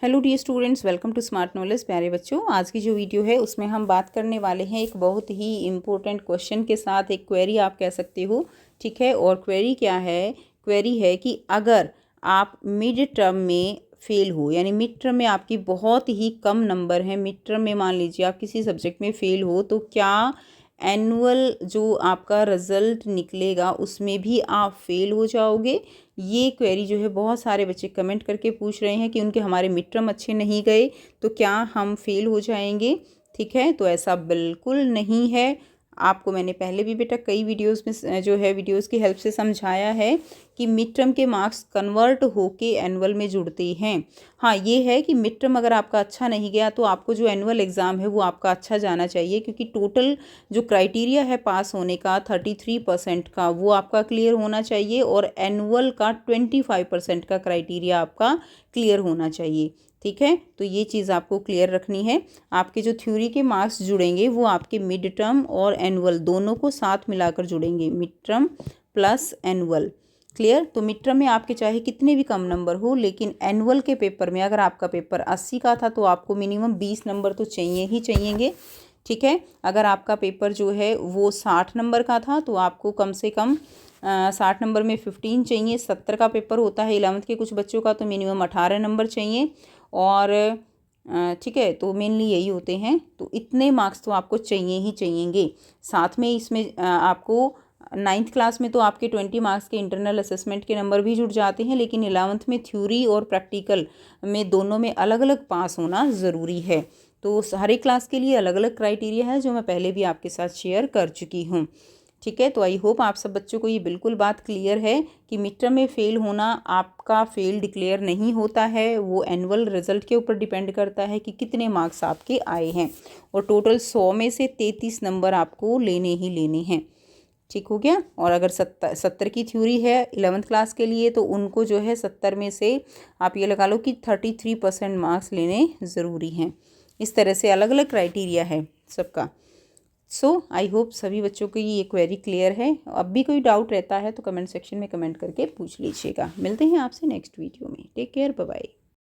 Hello dear students, welcome to Smart Knowledge. प्यारे बच्चों, आज की जो वीडियो है उसमें हम बात करने वाले हैं एक बहुत ही इम्पोर्टेंट क्वेश्चन के साथ। एक क्वेरी आप कह सकते हो, ठीक है। और क्वेरी क्या है? क्वेरी है कि अगर आप मिड टर्म में फेल हो, यानी मिड टर्म में आपकी बहुत ही कम नंबर है, मिड टर्म में मान लीजिए आप किसी सब्जेक्ट में फेल हो, तो क्या एनुअल जो आपका रिज़ल्ट निकलेगा उसमें भी आप फेल हो जाओगे? ये क्वेरी जो है बहुत सारे बच्चे कमेंट करके पूछ रहे हैं कि उनके हमारे मिड टर्म अच्छे नहीं गए तो क्या हम फेल हो जाएंगे। ठीक है, तो ऐसा बिल्कुल नहीं है। आपको मैंने पहले भी बेटा कई वीडियोस में जो है वीडियोस की हेल्प से समझाया है कि मिड टर्म के मार्क्स कन्वर्ट होके एनुअल में जुड़ते हैं। हाँ, ये है कि मिड टर्म अगर आपका अच्छा नहीं गया तो आपको जो एनुअल एग्ज़ाम है वो आपका अच्छा जाना चाहिए, क्योंकि टोटल जो क्राइटेरिया है पास होने का 33% का वो आपका क्लियर होना चाहिए और एनुअल का 25% का क्राइटेरिया आपका क्लियर होना चाहिए। ठीक है, तो ये चीज़ आपको क्लियर रखनी है। आपके जो थ्योरी के मार्क्स जुड़ेंगे वो आपके मिड टर्म और एनुअल दोनों को साथ मिलाकर जुड़ेंगे, mid term plus annual. Clear? तो मिड टर्म में आपके चाहे कितने भी कम नंबर हो, लेकिन एनुअल के पेपर में अगर आपका पेपर 80 का था तो आपको मिनिमम 20 नंबर तो चाहिए ही चाहिएंगे। ठीक है, अगर आपका पेपर जो है वो 60 नंबर का था तो आपको कम से कम 60 नंबर में 15 चाहिए। 70 का पेपर होता है 11th के कुछ बच्चों का, तो मिनिमम 18 नंबर चाहिए। और ठीक है, तो मेनली यही होते हैं, तो इतने मार्क्स तो आपको चाहिए ही चाहिएंगे। साथ में इसमें आपको 9th क्लास में तो आपके 20 मार्क्स के इंटरनल असेसमेंट के नंबर भी जुड़ जाते हैं, लेकिन 11th में थ्योरी और प्रैक्टिकल में दोनों में अलग अलग पास होना ज़रूरी है। तो हर एक क्लास के लिए अलग अलग क्राइटेरिया है जो मैं पहले भी आपके साथ शेयर कर चुकी हूँ। ठीक है, तो आई होप आप सब बच्चों को ये बिल्कुल बात क्लियर है कि मिड टर्म में फ़ेल होना आपका फेल डिक्लेयर नहीं होता है। वो एनुअल रिजल्ट के ऊपर डिपेंड करता है कि कितने मार्क्स आपके आए हैं, और टोटल 100 में से 33 नंबर आपको लेने ही लेने हैं। ठीक हो गया? और अगर 70 की थ्योरी है 11th क्लास के लिए तो उनको जो है 70 में से आप ये लगा लो कि 33% मार्क्स लेने ज़रूरी हैं। इस तरह से अलग अलग क्राइटेरिया है सबका। सो आई होप सभी बच्चों को ये क्वेरी क्लियर है। अब भी कोई डाउट रहता है तो कमेंट सेक्शन में कमेंट करके पूछ लीजिएगा। मिलते हैं आपसे नेक्स्ट वीडियो में। Take care, bye bye.